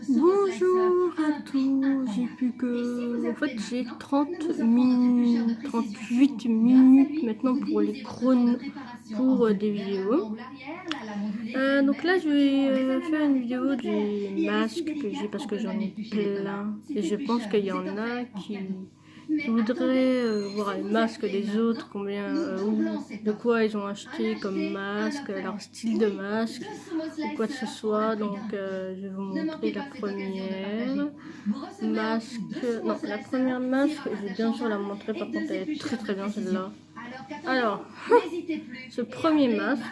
Bonjour à tous, j'ai plus que... En fait j'ai 38 minutes maintenant pour les chronos pour des vidéos. Donc là je vais faire une vidéo des masques que j'ai parce que j'en ai plein. Et je pense qu'il y en a qui voudraient voir les masques des autres, combien de quoi ils ont acheté comme masque, leur style de masque ou quoi que ce soit. Donc je vais vous montrer la première masque. Non, la première masque, je vais bien sûr la montrer, par contre elle est très bien celle-là. Alors, ce premier masque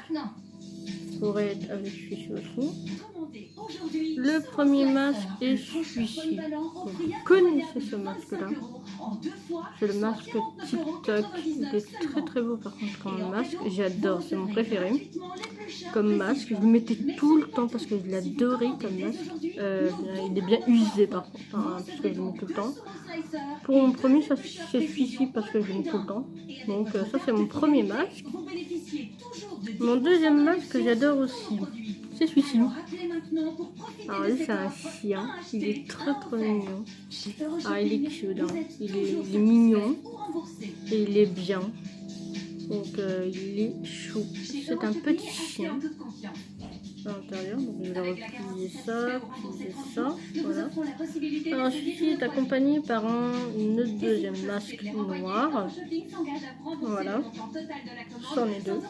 pourrait être avec celui-ci aussi. Le premier masque est celui-ci. Vous connaissez ce masque-là? C'est le masque TikTok. Il est très beau par contre comme masque. J'adore, c'est mon préféré comme masque. Je le mettais tout le temps parce que je l'adorais comme masque. Il est bien usé par contre, hein, parce que je le mets tout le temps. Pour mon premier, c'est celui-ci parce que je le mets tout le temps. Donc ça c'est mon premier masque. Mon deuxième masque que j'adore aussi, c'est celui-ci. Alors lui c'est un chien, il est très mignon. Ah il est cute, hein. Il est mignon et il est bien. Donc il est chou. C'est un petit chien à l'intérieur. Donc je vais replier ça, voilà. Alors celui-ci est accompagné par un deuxième masque noir. Voilà, c'en est deux.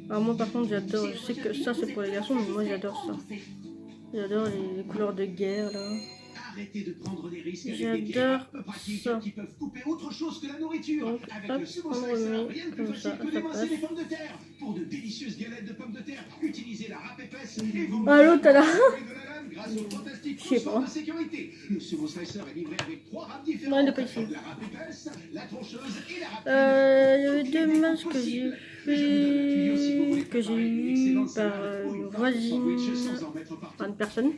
Alors moi par contre j'adore, je sais que ça c'est pour les garçons, mais moi j'adore ça. J'adore les couleurs de guerre là. J'adore ça. Donc hop, on remet comme ça, ça passe. Ah l'autre là. Je sais pas. Non, il n'est pas ici. Il y avait deux masques que j'ai fait, que j'ai eu par une voisine, enfin une personne.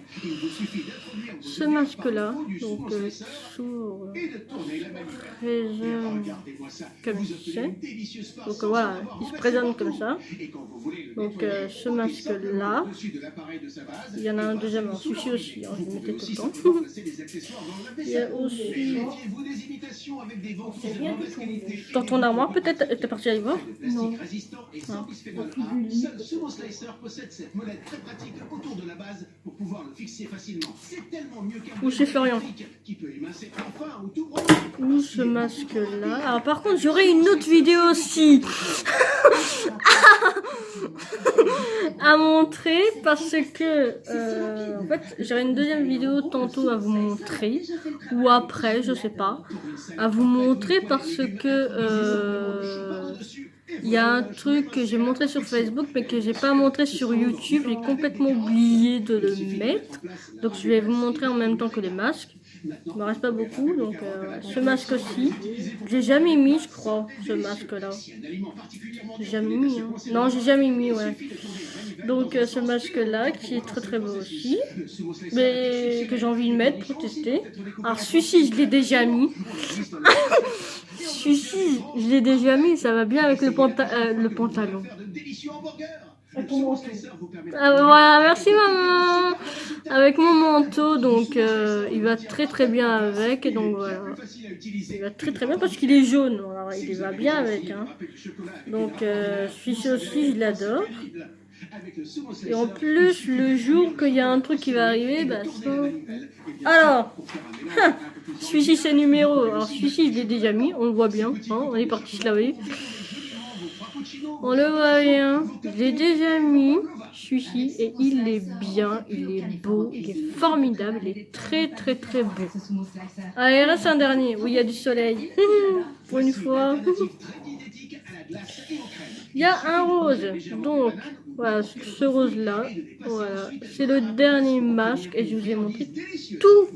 Ce masque là, donc s'ouvre comme ça. Donc voilà, il se présente comme ça. Donc ce masque là, il y en a un deuxième, alors celui-ci aussi, hein, je le mettais tout le temps. Il y a aussi dans ton armoire, peut-être, t'es parti aller voir? Non. Ah. Ou chez Florian. Ou ce masque là. Alors par contre j'aurai une autre vidéo aussi à montrer parce que en fait j'aurai une deuxième vidéo tantôt à vous montrer ou après, je sais pas, à vous montrer parce que il y a un truc que j'ai montré sur Facebook mais que j'ai pas montré sur YouTube, j'ai complètement oublié de le mettre, donc je vais vous montrer en même temps que les masques. Il me reste pas beaucoup, donc ce masque aussi, j'ai jamais mis, je crois, ce masque là. J'ai jamais mis, hein. Non, j'ai jamais mis, ouais. Donc ce masque là qui est très beau aussi, mais que j'ai envie de mettre pour tester. Alors celui-ci je l'ai déjà mis. Celui-ci je l'ai déjà mis, ça va bien avec le pantalon. Voilà, merci maman. Avec mon manteau, donc il va très bien avec, et donc voilà, il va très bien parce qu'il est jaune, alors il va bien avec, hein. Donc celui-ci aussi je l'adore. Et en plus le jour qu'il y a un truc qui va arriver, bah ça... Alors celui-ci c'est numéro, alors celui-ci je l'ai déjà mis, on le voit bien, hein, on est parti se laver. On le voit bien, je l'ai déjà mis, celui-ci, et il est bien, il est beau, il est formidable, il est très beau. Allez, il reste un dernier, où il y a du soleil, pour une fois. Il y a un rose, donc voilà, ce rose là, voilà, c'est le dernier masque, et je vous ai montré tous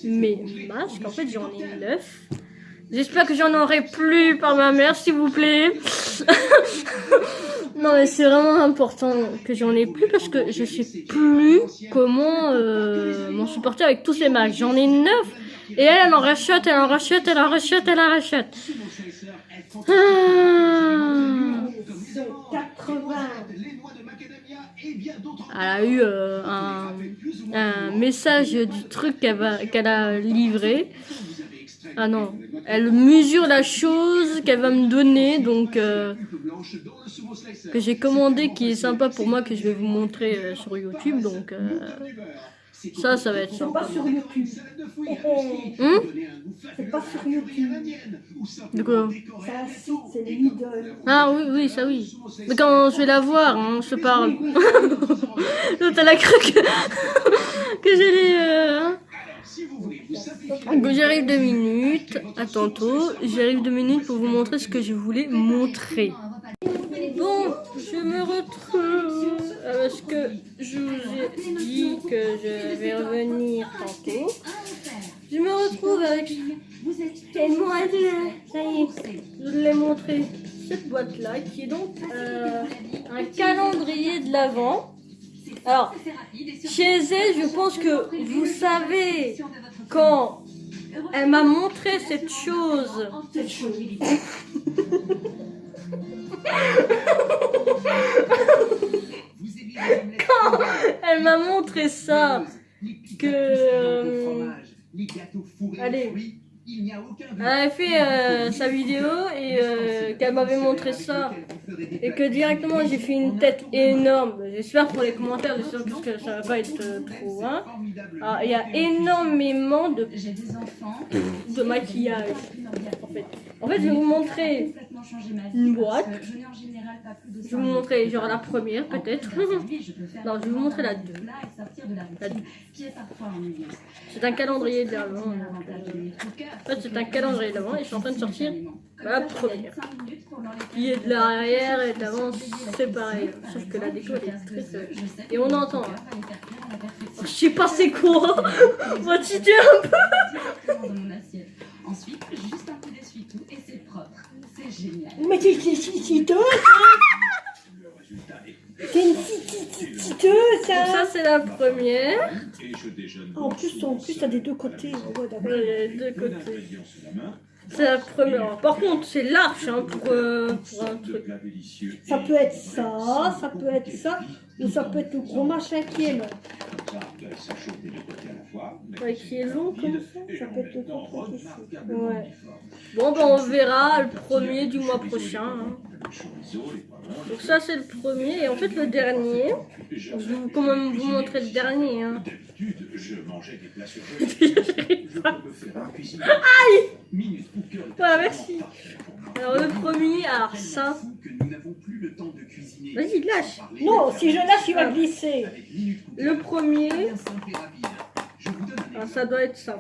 mes masques, en fait j'en ai 9. J'espère que j'en aurai plus par ma mère, s'il vous plaît. Non mais c'est vraiment important que j'en ai plus parce que je sais plus comment m'en supporter avec tous ces masques. J'en ai 9 et elle en rachète, elle en rachète. Elle a eu un un message du truc qu'elle a livré. Ah non, elle mesure la chose qu'elle va me donner, donc que j'ai commandé, qui est sympa pour moi, que je vais vous montrer sur YouTube, donc ça va être sympa. C'est pas sur YouTube. C'est pas sur YouTube. De quoi? C'est un site, c'est les Lidl. Ah oui, ça oui. Mais quand je vais la voir, hein, je te parle. L'autre, elle a cru que j'allais... Donc j'arrive 2 minutes, à tantôt. J'arrive 2 minutes pour vous montrer ce que je voulais montrer. Bon, je me retrouve parce que je vous ai dit que je vais revenir tantôt. Je me retrouve avec une boîte là, ça y est, je vous l'ai montré, cette boîte là qui est donc un calendrier de l'Avent. Alors, chez elle, je pense que vous savez quand elle m'a montré cette chose. Quand elle m'a montré ça, que allez, elle avait fait sa vidéo et qu'elle m'avait montré ça et que directement j'ai fait une tête énorme. J'espère pour les commentaires, j'espère que ça va pas être trop. Hein. Alors, il y a énormément de maquillage. En fait, je vais vous montrer une boîte. Je vais vous montrer genre la première peut-être. Non, je vais vous montrer la 2. C'est un calendrier de l'Avent. En fait, c'est un calendrier de l'Avent et je suis en train de sortir la première. Qui est de l'arrière et de l'avant, c'est pareil. Sauf que la déco elle est très seule. Et on entend. Je sais pas c'est quoi. On va titer un peu. Ensuite, juste un peu d'essuie-tout et c'est propre. C'est génial. Mais c'est titeuse, c'est une titeuse, ça. Ça, c'est la première. En plus, t'as des deux côtés. Ouais, d'accord. Les deux côtés. C'est la première. Par contre, c'est large hein, pour un truc. Ça peut être ça, ça peut être ça, ou ça peut être le gros machin qui est long. Ouais, qui est long comme ça. Ça peut être le gros truc ici. Ouais. Bon, ben on verra le premier du mois prochain. Hein. Donc ça, c'est le premier. Et en fait, le dernier, je vais quand même vous montrer le dernier. Hein. Aïe! Voilà, merci. Alors, le premier, alors ça... Vas-y, lâche. Non, si je lâche, il va glisser. Le premier... Ah, ça doit être ça.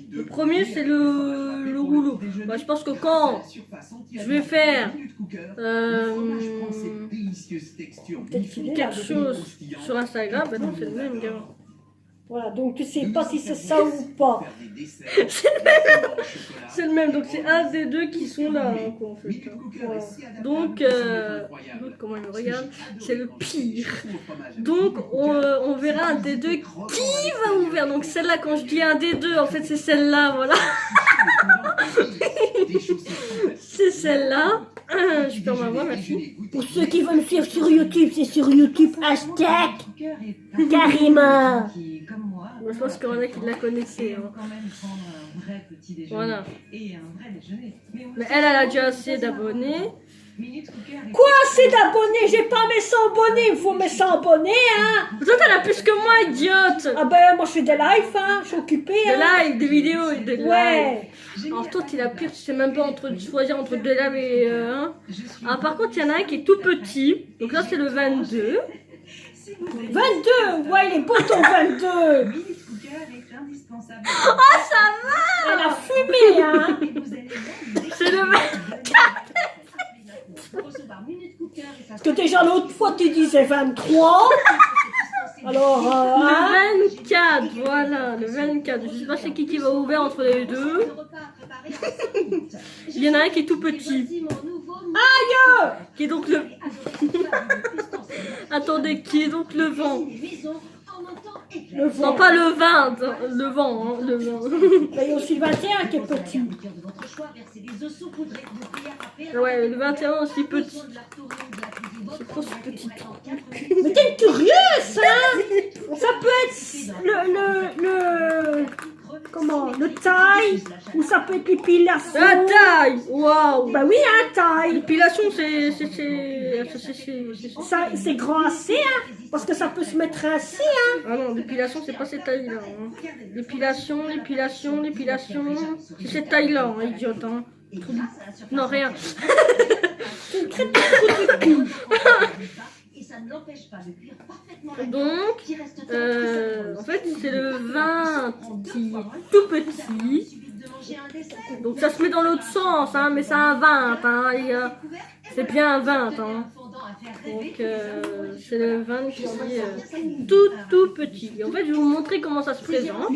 Le premier, c'est le rouleau. Bah, je pense que quand je vais faire quelque chose sur Instagram, ben non, c'est le même, gars. Voilà, donc tu sais pas si c'est ça ou pas. C'est le même. C'est le même, donc c'est un des deux qui sont là, hein, quoi, en fait. Voilà. Donc, l'autre, comment il me regarde, c'est le pire. Donc, on verra un des deux qui va ouvrir. Donc, celle-là, quand je dis un des deux, en fait, c'est celle-là, voilà. C'est celle-là. Je perds ma voix, merci. Pour ceux qui veulent me suivre sur YouTube, c'est sur YouTube, hashtag Karima. Moi, je pense qu'il y en a qui la connaissaient. Hein. Voilà. Mais elle a déjà assez d'abonnés. Quoi, c'est d'abonnés? J'ai pas mes 100 abonnés, il faut mes 100 abonnés, hein. Toi, t'en as plus que moi, idiote. Ah ben, moi je fais des lives, hein, je suis occupée, hein. Des lives, des vidéos et des lives. Ouais. Alors toi, t'es la pire, tu sais même pas choisir entre deux lives et un. Ah, par contre, il y en a un qui est tout petit. Donc là, c'est le 22. 22, ouais, il est beau ton 22. Oh, ça va. Elle a fumé, hein. C'est le 24. Parce que déjà l'autre fois tu disais 23. Alors, le 24, voilà, le 24. Je sais pas c'est qui va ouvrir entre les deux. Il y en a un qui est tout petit. aïe. Qui est donc le... Attendez, qui est donc le vent. Le vent. Non, pas le 20, le vent, hein, le vent. Il y a aussi le 21 qui est petit. Ouais, le 21 aussi petit. C'est trop ce petit. Mais t'es curieuse, hein. Ça peut être maintenant? Le taille ou ça peut être l'épilation? La taille. Waouh. Bah oui, hein, taille. L'épilation, c'est Ça, c'est grand assez, hein, parce que ça peut se mettre ainsi, hein. Ah non, l'épilation, c'est pas cette taille-là. Hein. L'épilation, c'est cette taille-là, hein, idiote. Hein. Non, rien. Donc, en fait, c'est le vin qui est tout petit. Donc, ça se met dans l'autre sens, hein, mais c'est un 20. Hein, c'est bien un 20. Hein. Donc, c'est le vin qui est tout petit. En fait, je vais vous montrer comment ça se présente.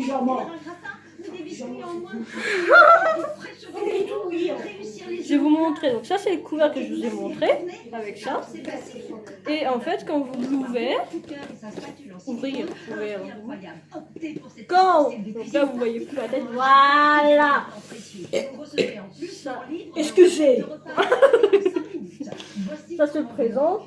Je vais vous montrer. Donc, ça, c'est le couvercle que je vous ai montré avec ça. Et en fait, quand vous l'ouvrez, quand, donc là, vous voyez plus la tête. Voilà. Excusez. Ça se présente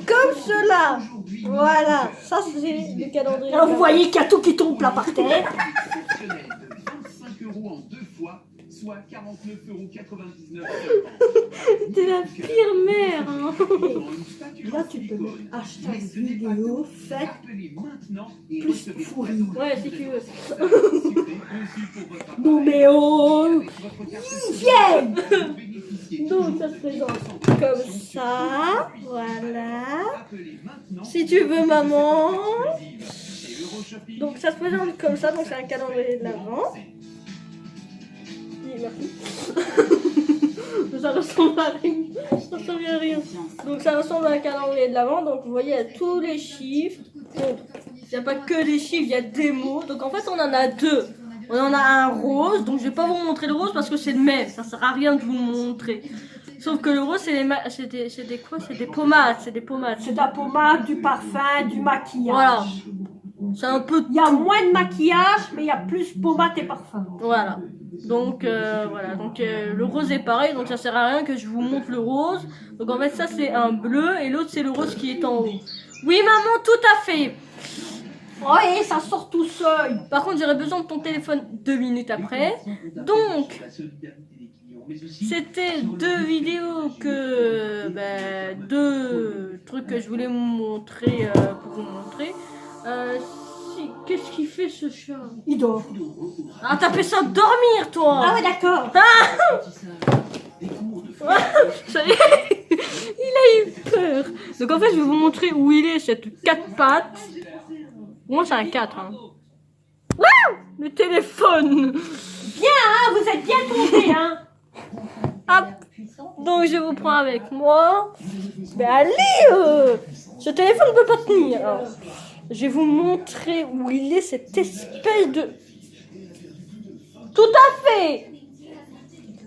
comme cela. Voilà, ça c'est le calendrier. Là, vous voyez qu'il y a tout qui tombe là par terre. Exceptionnel de 25 € en 2 fois, soit 49,99 €. T'es la pire mère. Hein. Là, tu peux mettre hashtag vidéo faite plus pourri. Ouais, si tu veux. Non mais oh, viens. Donc ça se présente comme ça. Voilà. Si tu veux, maman. Donc ça se présente comme ça. Donc c'est un calendrier de l'Avent. Merci. Ça ressemble à rien. Ça ressemble à rien. Donc ça ressemble à un calendrier de l'Avent. Donc vous voyez, il y a tous les chiffres. Donc il n'y a pas que les chiffres, il y a des mots. Donc en fait, on en a deux. On en a un rose. Donc je vais pas vous montrer le rose parce que c'est le même. Ça sert à rien de vous le montrer. Sauf que le rose, c'est des quoi? C'est des pommades. C'est des pommades. C'est de la pommade, du parfum, du maquillage. Voilà. C'est un peu. Il y a moins de maquillage, mais il y a plus pommade et parfum. Voilà. Donc voilà, donc le rose est pareil, donc ça sert à rien que je vous montre le rose. Donc en fait ça c'est un bleu et l'autre c'est le rose qui est en haut. Oui maman, tout à fait. Oui, ça sort tout seul. Par contre j'aurais besoin de ton téléphone 2 minutes après. Donc c'était deux vidéos que deux trucs que je voulais vous montrer pour vous montrer. Qu'est-ce qu'il fait ce chat? Il dort. Ah, t'as fait ça dormir, toi! Ah ouais, d'accord. Ça y est, il a eu peur. Donc en fait, je vais vous montrer où il est, cette 4 pattes. Moi, c'est un 4. Hein. Waouh! Le téléphone! Bien, hein, vous êtes bien tombés, hein. Hop! Donc je vous prends avec moi. Mais allez! Ce téléphone ne peut pas tenir. Alors, je vais vous montrer où il est, cette espèce de... Tout à fait!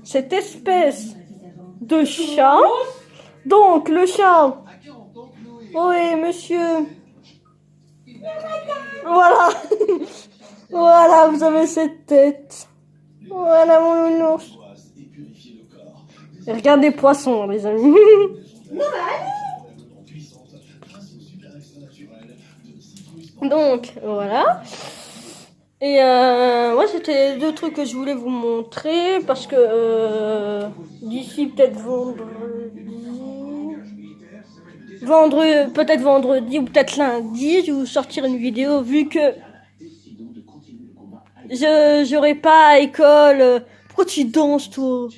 Cette espèce de chat. Donc, le chat... Oui, monsieur. Voilà. Voilà, vous avez cette tête. Voilà, mon nounours. Et regardez les poissons, les amis. Donc, voilà. Et moi, c'était les deux trucs que je voulais vous montrer parce que d'ici peut-être peut-être vendredi ou peut-être lundi, je vais vous sortir une vidéo vu que j'aurai pas à école. Pourquoi tu danses, toi?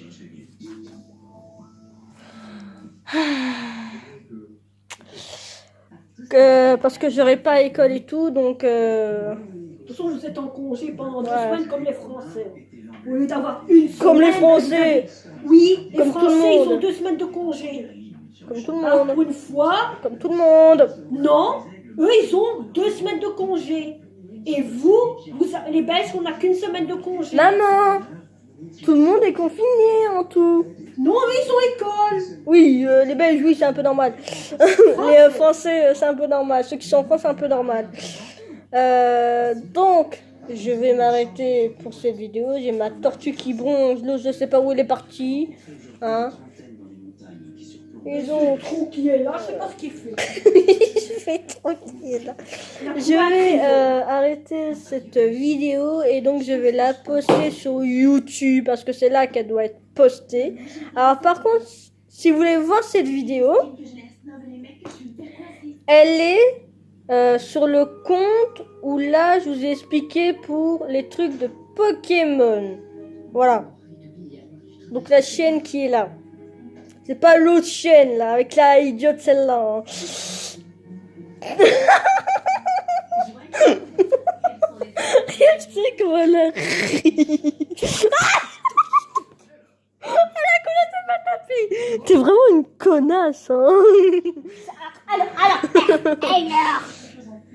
Parce que j'aurai pas à école et tout, donc De toute façon, vous êtes en congé pendant 2 semaines comme les Français. Au lieu d'avoir une semaine. comme les Français, Oui, les Comme tout le Français, ils monde. ont 2 semaines de congé. comme tout le Alors, monde, pour une fois, comme tout le monde. non, eux, ils ont 2 semaines de congé. Et vous les Belges, on n'a qu'une semaine de congé. Maman, tout le monde est confiné en tout. Non, mais ils ont école. Oui, les Belges, oui, c'est un peu normal. Les Français, c'est un peu normal. Ceux qui sont en France, c'est un peu normal. Donc, je vais m'arrêter pour cette vidéo. J'ai ma tortue qui bronze. L'autre, je sais pas où elle est partie. Hein. Et donc, Trou qui est là, je sais pas ce qu'il fait. je vais tranquille. Je vais arrêter cette vidéo et donc je vais la poster sur YouTube parce que c'est là qu'elle doit être postée. Alors par contre, si vous voulez voir cette vidéo, elle est sur le compte où là je vous ai expliqué pour les trucs de Pokémon. Voilà. Donc la chaîne qui est là. C'est pas l'autre chaîne là, avec la idiote celle-là. Hein. Je sais comment elle a ri. Elle a commencé à me taper. T'es vraiment une connasse, hein. Alors,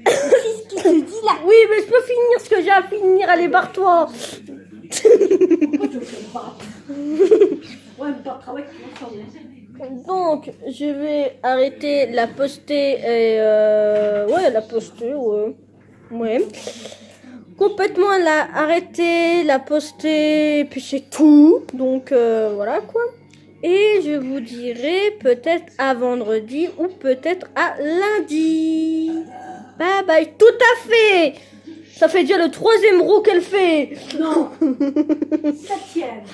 qu'est-ce qu'il te dit là? Oui, mais je peux finir ce que j'ai à finir. Allez, barre-toi. Pourquoi tu veux que je me batte? Ouais, mais pas de travail, tu vas faire. Donc, je vais arrêter la poster et ouais, la poster, ouais. Ouais. Complètement la arrêter, la poster, puis c'est tout. Donc, voilà quoi. Et je vous dirai peut-être à vendredi ou peut-être à lundi. Bye bye. Tout à fait. Ça fait déjà le 3e row qu'elle fait. Non. 7e.